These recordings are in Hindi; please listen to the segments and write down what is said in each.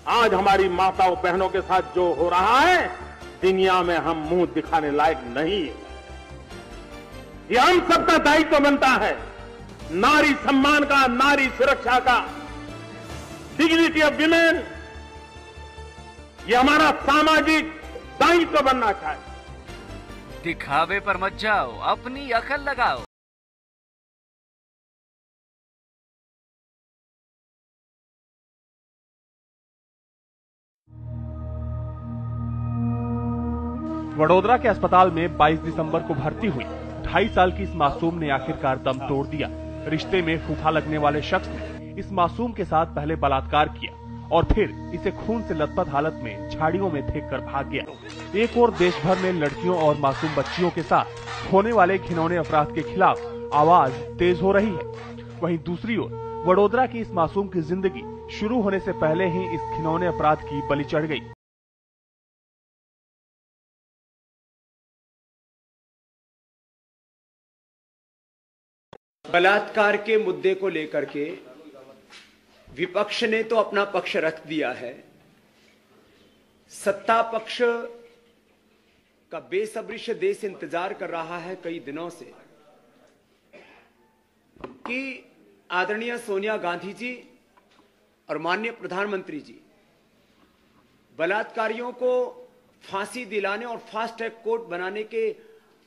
आज हमारी माताओं बहनों के साथ जो हो रहा है, दुनिया में हम मुंह दिखाने लायक नहीं है। ये हम सबका दायित्व बनता है, नारी सम्मान का, नारी सुरक्षा का, डिग्निटी ऑफ विमेन, ये हमारा सामाजिक दायित्व बनना चाहिए। दिखावे पर मत जाओ, अपनी अकल लगाओ। वडोदरा के अस्पताल में 22 दिसंबर को भर्ती हुई 2.5 साल की इस मासूम ने आखिरकार दम तोड़ दिया। रिश्ते में फूफा लगने वाले शख्स ने इस मासूम के साथ पहले बलात्कार किया और फिर इसे खून से लथपथ हालत में झाड़ियों में फेंककर भाग गया। एक और देश भर में लड़कियों और मासूम बच्चियों के साथ होने वाले घिनौने अपराध के खिलाफ आवाज तेज हो रही है। वहीं दूसरी ओर वडोदरा की इस मासूम की जिंदगी शुरू होने से पहले ही इस घिनौने अपराध की बलि चढ़ गई। बलात्कार के मुद्दे को लेकर के विपक्ष ने तो अपना पक्ष रख दिया है। सत्ता पक्ष का बेसब्री से देश इंतजार कर रहा है कई दिनों से कि आदरणीय सोनिया गांधी जी और माननीय प्रधानमंत्री जी बलात्कारियों को फांसी दिलाने और फास्ट ट्रैक कोर्ट बनाने के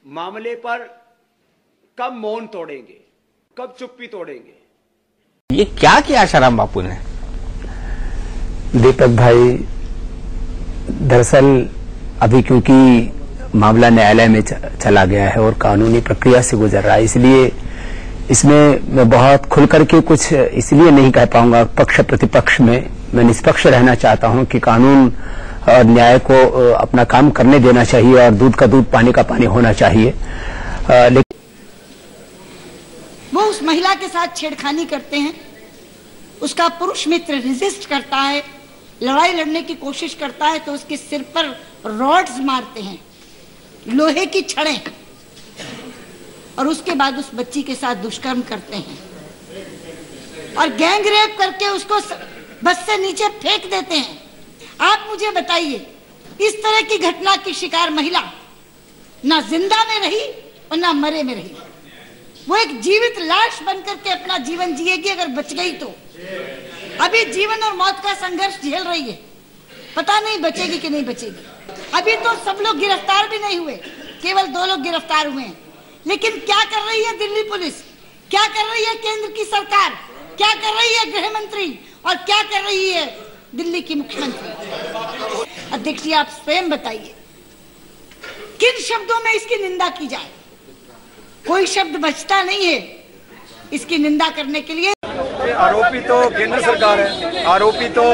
मामले पर कब मौन तोड़ेंगे, कब चुप्पी तोड़ेंगे। ये क्या किया आशाराम बापू ने? दीपक भाई, दरअसल अभी क्योंकि मामला न्यायालय में चला गया है और कानूनी प्रक्रिया से गुजर रहा है, इसलिए इसमें मैं बहुत खुल करके कुछ इसलिए नहीं कह पाऊंगा। पक्ष प्रतिपक्ष में मैं निष्पक्ष रहना चाहता हूं कि कानून और न्याय को अपना काम करने देना चाहिए और दूध का दूध पानी का पानी होना चाहिए। लेकिन वो उस महिला के साथ छेड़खानी करते हैं, उसका पुरुष मित्र रेजिस्ट करता है, लड़ाई लड़ने की कोशिश करता है तो उसके सिर पर रॉड्स मारते हैं, लोहे की छड़ें, और उसके बाद उस बच्ची के साथ दुष्कर्म करते हैं और गैंग रेप करके उसको बस से नीचे फेंक देते हैं। आप मुझे बताइए, इस तरह की घटना की शिकार महिला ना जिंदा में रही और ना मरे में रही। वो एक जीवित लाश बनकर के अपना जीवन जिएगी अगर बच गई तो। अभी जीवन और मौत का संघर्ष झेल रही है, पता नहीं बचेगी कि नहीं बचेगी। अभी तो सब लोग गिरफ्तार भी नहीं हुए, केवल 2 लोग गिरफ्तार हुए हैं। लेकिन क्या कर रही है दिल्ली पुलिस, क्या कर रही है केंद्र की सरकार, क्या कर रही है गृह मंत्री और क्या कर रही है दिल्ली की मुख्यमंत्री? अध्यक्ष जी, आप स्वयं बताइए किन शब्दों में इसकी निंदा की जाए? कोई शब्द बचता नहीं है इसकी निंदा करने के लिए। आरोपी तो केंद्र सरकार है, आरोपी तो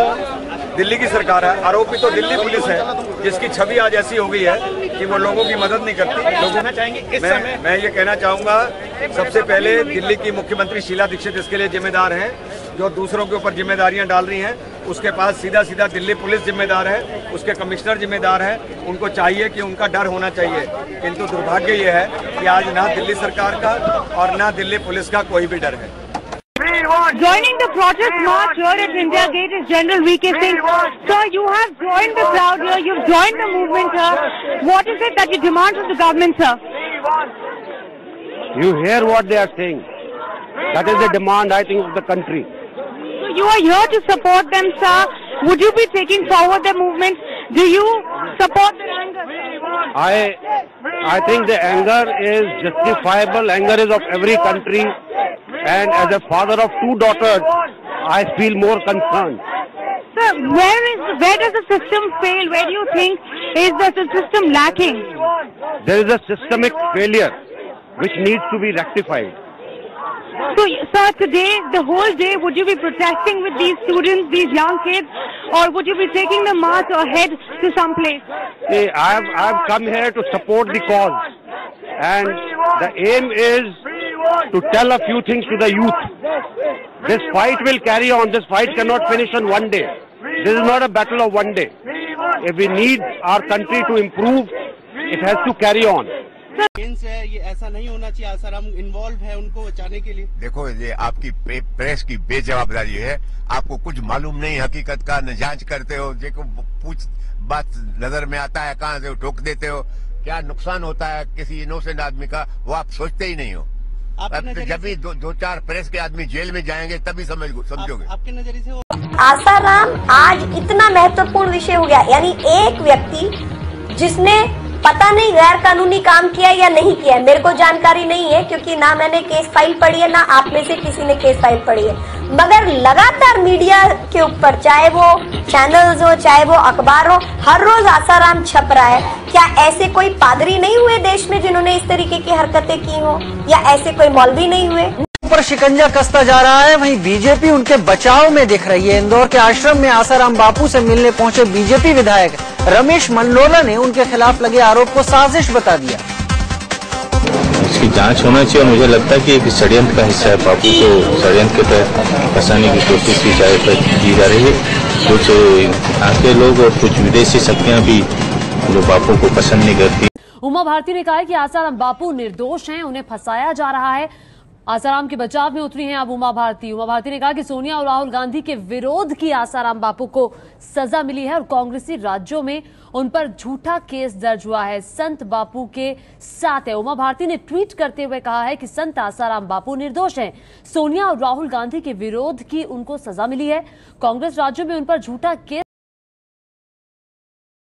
दिल्ली की सरकार है, आरोपी तो दिल्ली पुलिस है, जिसकी छवि आज ऐसी हो गई है कि वो लोगों की मदद नहीं करती। लोगों चाहेंगे मैं ये कहना चाहूंगा, सबसे पहले दिल्ली की मुख्यमंत्री शीला दीक्षित इसके लिए जिम्मेदार हैं, जो दूसरों के ऊपर जिम्मेदारियां डाल रही हैं। उसके पास सीधा सीधा दिल्ली पुलिस जिम्मेदार है, उसके कमिश्नर जिम्मेदार हैं। उनको चाहिए कि उनका डर होना चाहिए, किंतु दुर्भाग्य ये है कि आज ना दिल्ली सरकार का और ना दिल्ली पुलिस का कोई भी डर है। Joining the protest march here at India Gate is General V.K. Singh. Sir, you have joined the crowd here, you've joined the movement here. What is it that you demand from the government, sir? You hear what they are saying. That is the demand, I think, of the country. So you are here to support them, sir. Would you be taking forward the movement? Do you support their anger? I think the anger is justifiable. Anger is of every country. And as a father of 2 daughters, I feel more concerned. Sir, where does the system fail? Where do you think is the system lacking? There is a systemic failure which needs to be rectified. So, sir, today, the whole day, would you be protesting with these students, these young kids, or would you be taking the march ahead to some place? I have come here to support the cause, and the aim is to tell a few things to the youth. This fight will carry on. This fight cannot finish on one day. This is not a battle of one day. If we need our country to improve, it has to carry on. इनसे है, ये ऐसा नहीं होना चाहिए। आसाराम इन्वॉल्व है उनको बचाने के लिए। देखो, ये आपकी प्रेस की बेजवाबदारी है। आपको कुछ मालूम नहीं हकीकत का, न जांच करते हो। देखो, पूछ बात नजर में आता है, कहाँ से ठोक देते हो। क्या नुकसान होता है किसी इनोसेंट आदमी का, वो आप सोचते ही नहीं हो। जब भी दो चार प्रेस के आदमी जेल में जाएंगे तभी समझोगे। आपके नजरिए से वो आसाराम आज इतना महत्वपूर्ण विषय हो गया, यानी एक व्यक्ति जिसने पता नहीं गैर कानूनी काम किया या नहीं किया, मेरे को जानकारी नहीं है क्योंकि ना मैंने केस फाइल पढ़ी है ना आप में से किसी ने केस फाइल पढ़ी है, मगर लगातार मीडिया के ऊपर, चाहे वो चैनल्स हो चाहे वो अखबार हो, हर रोज आसाराम छप रहा है। क्या ऐसे कोई पादरी नहीं हुए देश में जिन्होंने इस तरीके की हरकतें की हो, या ऐसे कोई मौलवी नहीं हुए? पर शिकंजा कसता जा रहा है, वहीं बीजेपी उनके बचाव में दिख रही है। इंदौर के आश्रम में आसाराम बापू से मिलने पहुंचे बीजेपी विधायक रमेश मंडलोला ने उनके खिलाफ लगे आरोप को साजिश बता दिया। इसकी जांच होना चाहिए। मुझे लगता है कि एक षड्यंत्र का हिस्सा है। बापू को षड्यंत्र के तहत फंसाने की कोशिश की जा रही है। कुछ आके लोग और कुछ विदेशी शक्तियां भी जो बापू को पसंद नहीं करती। उमा भारती ने कहा है कि आसाराम बापू निर्दोष हैं, उन्हें फंसाया जा रहा है। आसाराम के बचाव में उतरी हैं अब उमा भारती। उमा भारती ने कहा कि सोनिया और राहुल गांधी के विरोध की आसाराम बापू को सजा मिली है और कांग्रेसी राज्यों में उन पर झूठा केस दर्ज हुआ है। संत बापू के साथ है। उमा भारती ने ट्वीट करते हुए कहा है कि संत आसाराम बापू निर्दोष हैं। सोनिया और राहुल गांधी के विरोध की उनको सजा मिली है। कांग्रेस राज्यों में उन पर झूठा केस